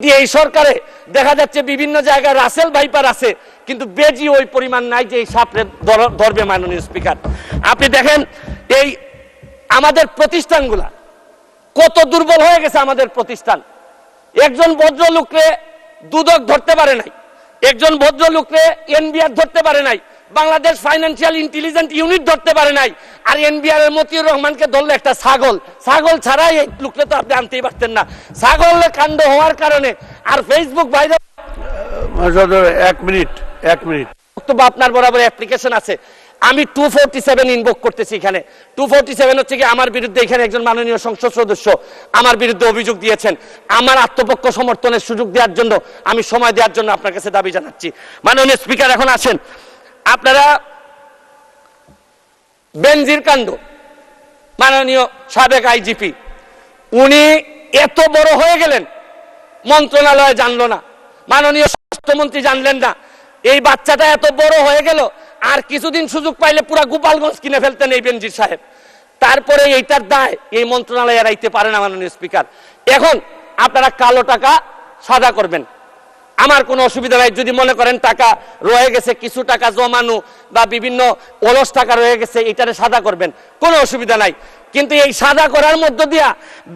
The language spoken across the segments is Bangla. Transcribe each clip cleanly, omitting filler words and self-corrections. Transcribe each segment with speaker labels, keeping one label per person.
Speaker 1: এই সরকারে দেখা যাচ্ছে বিভিন্ন জায়গায় রাসেল ভাইপার আছে, কিন্তু বেজি ওই পরিমাণ নাই যে এই সাপরে ধরবে। মাননীয় স্পিকার, আপনি দেখেন এই আমাদের প্রতিষ্ঠানগুলা কত দুর্বল হয়ে গেছে। আমাদের প্রতিষ্ঠান, একজন ভদ্রলোকরে দুদক ধরতে পারে নাই, একজন ভদ্রলোকরে এনবিআর ধরতে পারে নাই, বাংলাদেশ ফাইন্যান্সিয়াল ইন্টেলিজেন্স ইউনিট ধরতে পারে নাই। আর এনবিআর এর মতিউর রহমানকে ধরলে একটা ছাগল ছাড়াই এই লোককে তো আপনি আনতেই পারতেন না। ছাগলের কাণ্ড হওয়ার কারণে আর ফেসবুক বাইরে
Speaker 2: 1 মিনিট
Speaker 1: বক্তব্য আপনার বরাবর অ্যাপ্লিকেশন আছে। আমি 247 ইনভোক করতেছি। এখানে 247 হচ্ছে কি আমার বিরুদ্ধে এখানে একজন মাননীয় সংসদ সদস্য আমার বিরুদ্ধে অভিযোগ দিয়েছেন। আমার আত্মপক্ষ সমর্থনের সুযোগ দেওয়ার জন্য, আমি সময় দেওয়ার জন্য আপনার কাছে দাবি জানাচ্ছি। মাননীয় স্পিকার, এখন আসেন আপনারা বেনজির কাণ্ড, মাননীয় সাবেক আইজিপি উনি এত বড় হয়ে গেলেন, মন্ত্রণালয় জানলো না, মাননীয় স্বাস্থ্যমন্ত্রী জানলেন না। এই বাচ্চাটা এত বড় হয়ে গেল, আর কিছুদিন সুযোগ পাইলে পুরা গোপালগঞ্জ কিনে ফেলতেন এই বেনজির সাহেব। তারপরে এইটার দায় এই মন্ত্রণালয় এড়াইতে পারে না। মাননীয় স্পিকার, এখন আপনারা কালো টাকা সাদা করবেন, আমার কোনো অসুবিধা নাই। যদি মনে করেন টাকা রয়ে গেছে, কিছু টাকা জমানো বা বিভিন্ন অলস টাকা রয়ে গেছে, এটারে সাদা করবেন, কোনো অসুবিধা নাই। কিন্তু এই সাদা করার মধ্য দিয়া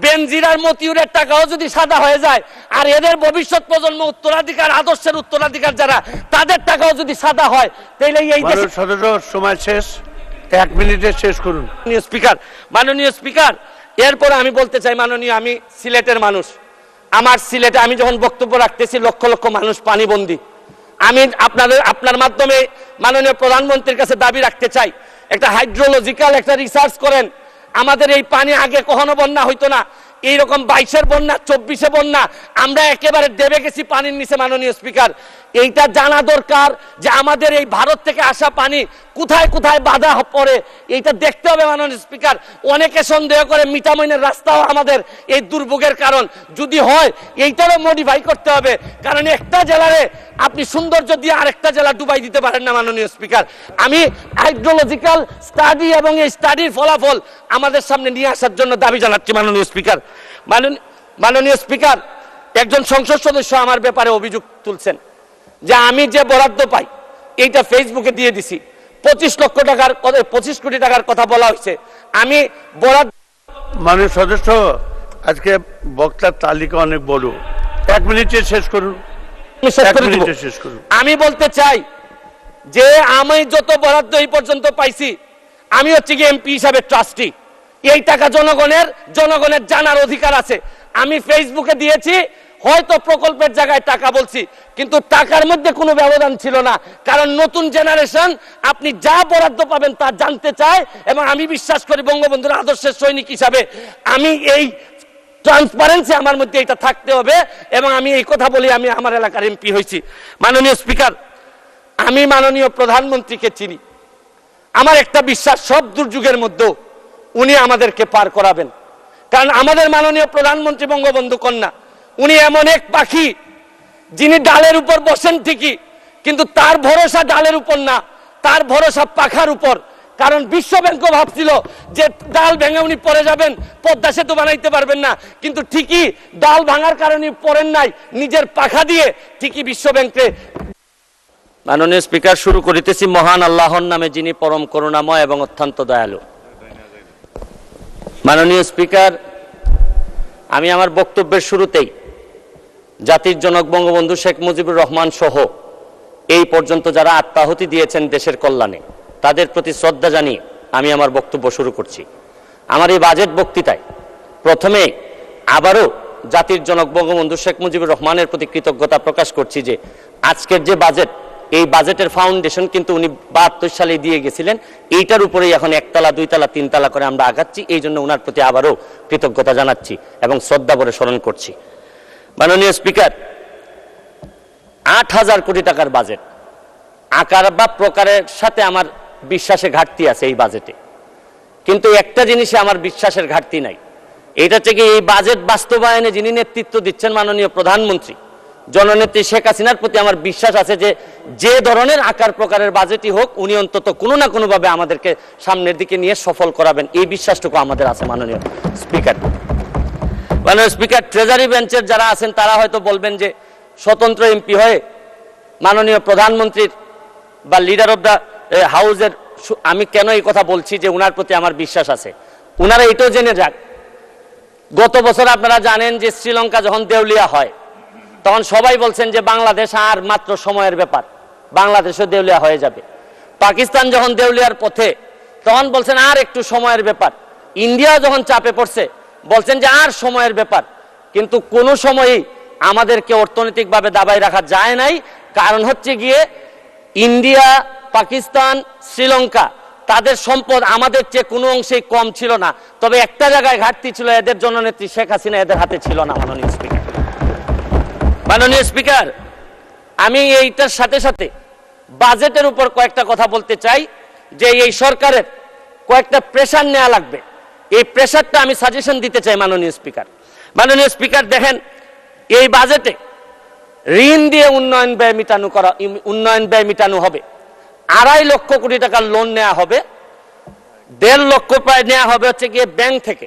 Speaker 1: বেনজির আর মতিউরের টাকাও যদি সাদা হয়ে যায়, আর এদের ভবিষ্যৎ প্রজন্ম উত্তরাধিকার, আদর্শের উত্তরাধিকার যারা, তাদের টাকাও যদি সাদা হয়, তাহলে এই
Speaker 2: সদস্য সময় শেষ, 1 মিনিটে শেষ করুন।
Speaker 1: মাননীয় স্পিকার, এরপর আমি বলতে চাই, মাননীয়, আমি সিলেটের মানুষ। আমার সিলেটে আমি যখন বক্তব্য রাখতেছি লক্ষ লক্ষ মানুষ পানিবন্দী। আমি আপনার মাধ্যমে মাননীয় প্রধানমন্ত্রীর কাছে দাবি রাখতে চাই, একটা হাইড্রোলজিক্যাল একটা রিসার্চ করেন। আমাদের এই পানি আগে কখনো বন্যা হইতো না, এইরকম 22-এর বন্যা, 24-এ বন্যা, আমরা একেবারে দেবে গেছি পানির নিচে। মাননীয় স্পিকার, এইটা জানা দরকার যে আমাদের এই ভারত থেকে আসা পানি কোথায় কোথায় বাধা পড়ে, এইটা দেখতে হবে। মাননীয় স্পিকার, অনেকে সন্দেহ করে মিঠামইনের রাস্তাও আমাদের এই দুর্ভোগের কারণ। যদি হয় এইটারও মডিফাই করতে হবে, কারণ একটা জেলারে আপনি সৌন্দর্য দিয়ে আরেকটা জেলা ডুবাই দিতে পারেন না। মাননীয় স্পিকার, আমি হাইড্রোলজিক্যাল স্টাডি এবং এই স্টাডির ফলাফল আমাদের সামনে নিয়ে আসার জন্য দাবি জানাচ্ছি। মাননীয় স্পিকার, মাননীয় স্পিকার, একজন সংসদ সদস্য আমার ব্যাপারে অভিযোগ তুলছেন যে আমি যে বরাদ্দ পাই এইটা ফেসবুকে দিয়ে দিছি। 25 কোটি টাকার কথা বলা হয়েছে। আমি বরাদ্দ,
Speaker 2: মাননীয় সদস্য, আজকে বক্তার তালিকা অনেক বড়, 1 মিনিটে শেষ করুন।
Speaker 1: আমি বলতে চাই যে আমি যত বরাদ্দ এই পর্যন্ত পাইছি, আমি হচ্ছে কি এমপি হিসাবে ট্রাস্টি। এই টাকা জনগণের জানার অধিকার আছে। আমি ফেসবুকে দিয়েছি, হয়তো প্রকল্পের জায়গায় টাকা বলছি, কিন্তু টাকার মধ্যে কোনো ব্যবধান ছিল না। কারণ নতুন জেনারেশন আপনি যা বরাদ্দ পাবেন তা জানতে চায়, এবং আমি বিশ্বাস করি বঙ্গবন্ধুর আদর্শের সৈনিক হিসাবে আমি এই ট্রান্সপারেন্সি আমার মধ্যে এটা থাকতে হবে, এবং আমি এই কথা বলি আমি আমার এলাকার এমপি হয়েছি। মাননীয় স্পিকার, আমি মাননীয় প্রধানমন্ত্রীকে চিনি। আমার একটা বিশ্বাস, সব দুর্যোগের মধ্যেও উনি আমাদেরকে পার করাবেন। কারণ আমাদের মাননীয় প্রধানমন্ত্রী বঙ্গবন্ধু কন্যা, উনি এমন এক পাখি যিনি ডালের উপর বসেন ঠিকই, কিন্তু তার ভরসা ডালের উপর না, তার ভরসা পাখার উপর। কারণ বিশ্ব ব্যাংকও ভাবছিল যে ডাল ভেঙে উনি পড়ে যাবেন, পদ্মা সেতু বানাইতে পারবেন না, কিন্তু ঠিকই ডাল ভাঙার কারণে পড়েন নাই, নিজের পাখা দিয়ে ঠিকই বিশ্ব ব্যাংকে। মাননীয় স্পিকার, শুরু করিতেছি মহান আল্লাহর নামে, যিনি পরম করুণাময় এবং অত্যন্ত দয়ালু। মাননীয় স্পিকার, আমি আমার বক্তব্যের শুরুতেই জাতির জনক বঙ্গবন্ধু শেখ মুজিবুর রহমান সহ এই পর্যন্ত যারা আত্মাহুতি দিয়েছেন দেশের কল্যাণে, তাদের প্রতি শ্রদ্ধা জানিয়ে আমি আমার বক্তব্য শুরু করছি। আমার এই বাজেট বক্তৃতায় প্রথমে আবারও জাতির জনক বঙ্গবন্ধু শেখ মুজিবুর রহমানের প্রতি কৃতজ্ঞতা প্রকাশ করছি যে আজকের যে বাজেট, এই বাজেটের ফাউন্ডেশন কিন্তু উনি 72 সালে দিয়ে গেছিলেন। এইটার উপরেই এখন 1 তলা 2 তলা 3 তলা করে আমরা আগাচ্ছি। এই জন্য ওনার প্রতি আবারও কৃতজ্ঞতা জানাচ্ছি এবং শ্রদ্ধা ভরে স্মরণ করছি। মাননীয় স্পিকার, 8000 কোটি টাকার বাজেট, আকার বা প্রকারের সাথে আমার বিশ্বাসে ঘাটতি আছে এই বাজেটে, কিন্তু একটা জিনিসে আমার বিশ্বাসের ঘাটতি নাই। এটা থেকে এই বাজেট বাস্তবায়নে যিনি নেতৃত্ব দিচ্ছেন মাননীয় প্রধানমন্ত্রী জননেত্রী শেখ হাসিনার প্রতি আমার বিশ্বাস আছে যে যে ধরনের আকার প্রকারের বাজেটই হোক, উনি অন্তত কোনো না কোনোভাবে আমাদেরকে সামনের দিকে নিয়ে সফল করাবেন, এই বিশ্বাসটুকু আমাদের আছে। মাননীয় স্পিকার, মাননীয় স্পিকার, ট্রেজারি বেঞ্চের যারা আছেন তারা হয়তো বলবেন যে স্বতন্ত্র এমপি হয়ে মাননীয় প্রধানমন্ত্রীর বা লিডার অফ দ্য হাউসের, আমি কেন এই কথা বলছি যে উনার প্রতি আমার বিশ্বাস আছে, উনারা এটাও জেনে যাক গত বছর আপনারা জানেন যে শ্রীলঙ্কা যখন দেউলিয়া হয় তখন সবাই বলছেন যে বাংলাদেশ আর মাত্র সময়ের ব্যাপার, বাংলাদেশও দেউলিয়া হয়ে যাবে। পাকিস্তান যখন দেউলিয়ার পথে তখন বলছেন আর একটু সময়ের ব্যাপার। ইন্ডিয়া যখন চাপে পড়ছে বলছেন যে আর সময়ের ব্যাপার। কিন্তু কোনো সময়ই আমাদেরকে অর্থনৈতিকভাবে দাবায় রাখা যায় নাই। কারণ হচ্ছে গিয়ে ইন্ডিয়া, পাকিস্তান, শ্রীলঙ্কা তাদের সম্পদ আমাদের চেয়ে কোনো অংশেই কম ছিল না। তবে একটা জায়গায় ঘাটতি ছিল, এদের জননেত্রী শেখ হাসিনা এদের হাতে ছিল না। মাননীয় স্পিকার, আমি এইটার সাথে সাথে বাজেটের উপর কয়েকটা কথা বলতে চাই যে এই সরকারের কয়েকটা প্রেশার নেওয়া লাগবে। এই প্রেশারটা আমি সাজেশন দিতে চাই মাননীয় স্পিকার। দেখেন, এই বাজেটে ঋণ দিয়ে উন্নয়ন ব্যয় মিটানো হবে। 2.5 লক্ষ কোটি টাকার লোন নেওয়া হবে, 1.5 লক্ষ প্রায় নেওয়া হবে হচ্ছে গিয়ে ব্যাংক থেকে।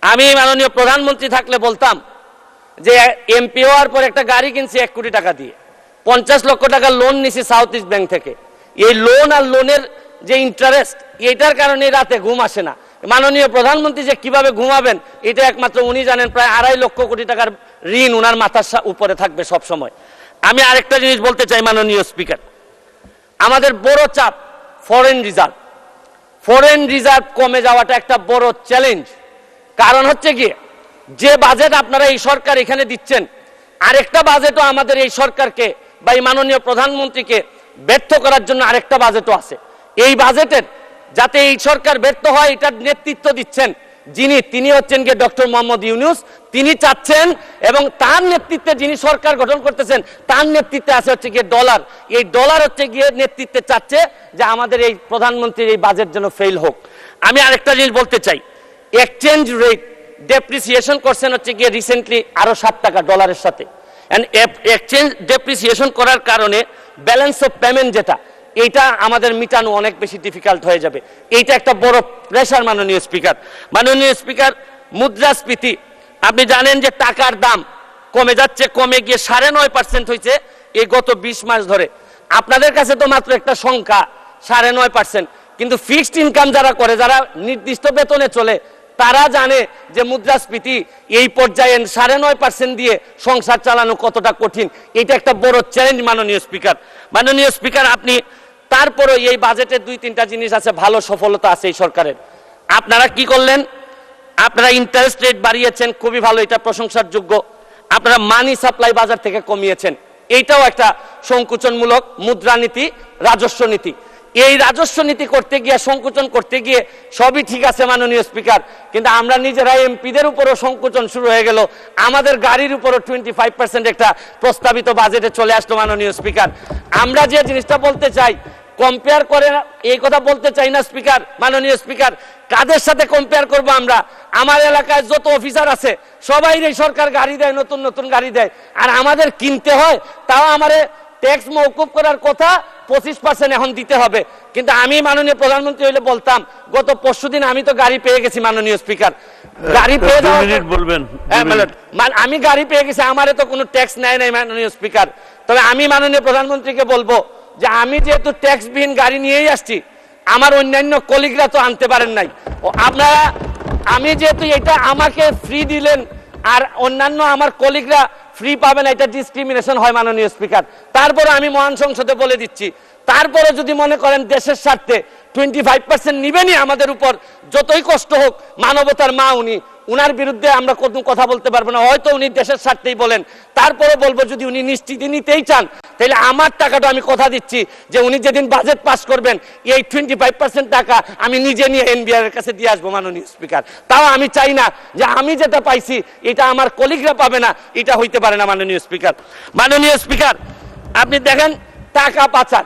Speaker 1: আমি মাননীয় প্রধানমন্ত্রী থাকলে বলতাম যে এমপি হওয়ার পর একটা গাড়ি কিনছি 1 কোটি টাকা দিয়ে, 50 লক্ষ টাকা লোন নিছি সাউথ ইস্ট ব্যাংক থেকে। এই লোন আর লোনের যে ইন্টারেস্ট, এটার কারণে রাতে ঘুম আসে না। মাননীয় প্রধানমন্ত্রী যে কিভাবে ঘুমাবেন এটা একমাত্র উনি জানেন। প্রায় 2.5 লক্ষ কোটি টাকার ঋণ উনার মাথার উপরে থাকবে সব সময়। আমি আরেকটা জিনিস বলতে চাই মাননীয় স্পিকার, আমাদের বড় চাপ ফরেন রিজার্ভ কমে যাওয়াটা একটা বড় চ্যালেঞ্জ। কারণ হচ্ছে গিয়ে যে বাজেট আপনারা এই সরকার এখানে দিচ্ছেন, আরেকটা বাজেটও আমাদের এই সরকারকে বা এই মাননীয় প্রধানমন্ত্রীকে ব্যর্থ করার জন্য আরেকটা বাজেটও আছে। এই বাজেটের যাতে এই সরকার ব্যর্থ হয় এটার নেতৃত্ব দিচ্ছেন তিনি হচ্ছেন গিয়ে ডক্টর মোহাম্মদ ইউনূস। তিনি চাচ্ছেন এবং তার নেতৃত্বে যিনি সরকার গঠন করতেছেন তার নেতৃত্বে আছে হচ্ছে গিয়ে ডলার। এই ডলার হচ্ছে গিয়ে নেতৃত্বে চাচ্ছে যে আমাদের এই প্রধানমন্ত্রীর এই বাজেট যেন ফেল হোক। আমি আরেকটা জিনিস বলতে চাই, এক্সচেঞ্জ রেট ডেপ্রিসিয়েশন করছেন হচ্ছে গিয়ে রিসেন্টলি আরো 7 টাকা ডলারের সাথে। এক্সচেঞ্জ ডেপ্রিসিয়েশন করার কারণে ব্যালেন্স অফ পেমেন্ট যেটা, এইটা আমাদের মিটানো অনেক বেশি ডিফিকাল্ট হয়ে যাবে। এইটা একটা বড় প্রেশার মাননীয় স্পিকার। মুদ্রাস্ফীতি, আপনি জানেন যে টাকার দাম কমে যাচ্ছে, কমে গিয়ে 9.5% হয়েছে এই গত 20 মাস ধরে। আপনাদের কাছে তো মাত্র একটা সংখ্যা 9.5%, কিন্তু ফিক্সড ইনকাম যারা করে, যারা নির্দিষ্ট বেতনে চলে, তারা জানে যে মুদ্রাস্ফীতি এই পর্যায়ে 9.5% দিয়ে সংসার চালানো কতটা কঠিন। এটা একটা বড় চ্যালেঞ্জ মাননীয় স্পিকার। আপনি তারপরে এই বাজেটের 2-3টা জিনিস আছে, ভালো সফলতা আছে এই সরকারের। আপনারা কি করলেন? আপনারা ইন্টারেস্ট রেট বাড়িয়েছেন, খুবই ভালো, এটা প্রশংসার যোগ্য। আপনারা মানি সাপ্লাই বাজার থেকে কমিয়েছেন, এইটাও একটা সংকুচনমূলক মুদ্রানীতি, রাজস্ব নীতি। এই রাজস্ব নীতি করতে গিয়ে, সংকুচন করতে গিয়ে সবই ঠিক আছে মাননীয় স্পিকার, কিন্তু আমরা নিজেরা এমপিদের উপরও সংকুচন শুরু হয়ে গেল। আমাদের গাড়ির উপরও 25% একটা প্রস্তাবিত বাজেটে চলে আসলো মাননীয় স্পিকার। আমরা যে জিনিসটা বলতে চাই, কম্পেয়ার করে এই কথা বলতে চাই না স্পিকার, মাননীয় স্পিকার। কাদের সাথে কম্পেয়ার করব আমরা? আমার এলাকায় যত অফিসার আছে সবাই এই সরকার গাড়ি দেয়, নতুন নতুন গাড়ি দেয়, আর আমাদের কিনতে হয়। তাও আমারে ট্যাক্স মওকুফ করার কথা 25% এখন দিতে হবে। কিন্তু আমি মাননীয় প্রধানমন্ত্রী হইলে বলতাম, গত পরশুদিন আমি তো গাড়ি পেয়ে গেছি মাননীয় স্পিকার। গাড়ি পেয়ে
Speaker 2: বলবেন,
Speaker 1: আমি গাড়ি পেয়ে গেছি, আমারে তো কোনো ট্যাক্স নেয় নাই মাননীয় স্পিকার। তবে আমি মাননীয় প্রধানমন্ত্রীকে বলবো যে আমি যেহেতু ট্যাক্সবিহীন গাড়ি নিয়েই আসছি, আমার অন্যান্য কলিগরা তো আনতে পারেন নাই। আপনারা, আমি যেহেতু এটা আমাকে ফ্রি দিলেন আর অন্যান্য আমার কলিগরা ফ্রি পাবেন, এটা ডিসক্রিমিনেশন হয় মাননীয় স্পিকার। তারপরে আমি মহান সংসদে বলে দিচ্ছি, তারপরে যদি মনে করেন দেশের স্বার্থে 25% নিবেনই আমাদের উপর, যতই কষ্ট হোক, মানবতার মা উনি, উনার বিরুদ্ধে আমরা কোনো কথা বলতে পারবো না। হয়তো উনি দেশের স্বার্থেই বলেন, তারপরে বলবো যদি উনি নিশ্চিত নিতেই চান, তাহলে আমার টাকাটা আমি কথা দিচ্ছি যে উনি যেদিন বাজেট পাস করবেন এই 25% টাকা আমি নিজে নিয়ে এনবিআর এর কাছে দিয়ে আসবো মাননীয় স্পিকার। তাও আমি চাই না যে আমি যেটা পাইছি এটা আমার কলিগরা পাবে না, এটা হইতে পারে না মাননীয় স্পিকার। আপনি দেখেন টাকা পাচার,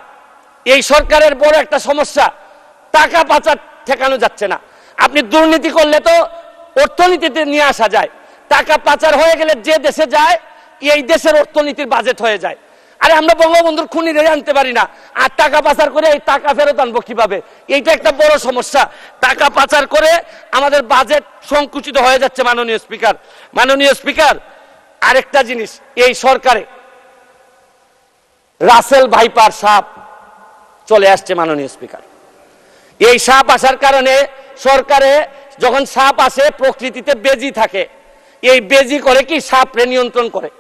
Speaker 1: এই সরকারের বড় একটা সমস্যা। টাকা পাচার ঠেকানো যাচ্ছে না। আপনি দুর্নীতি করলে তো অর্থনীতিতে নিয়ে আসা যায়, টাকা পাচার হয়ে গেলে যে দেশে যায় এই দেশের অর্থনীতির বাজেট হয়ে যায়। আরে আমরা বঙ্গবন্ধুর খুনিরে আনতে পারি না, আর টাকা পাচার করে এই টাকা ফেরত আনবো কিভাবে? এইটা একটা বড় সমস্যা। টাকা পাচার করে আমাদের বাজেট সংকুচিত হয়ে যাচ্ছে। মাননীয় স্পিকার, আরেকটা জিনিস, এই সরকারে রাসেল ভাইপার সাপ চলে আসছে। মাননীয় স্পিকার, এই সাপ আসার কারণে সরকারে যখন সাপ আসে প্রকৃতিতে বেজি থাকে, এই বেজি করে কি সাপরে নিয়ন্ত্রণ করে।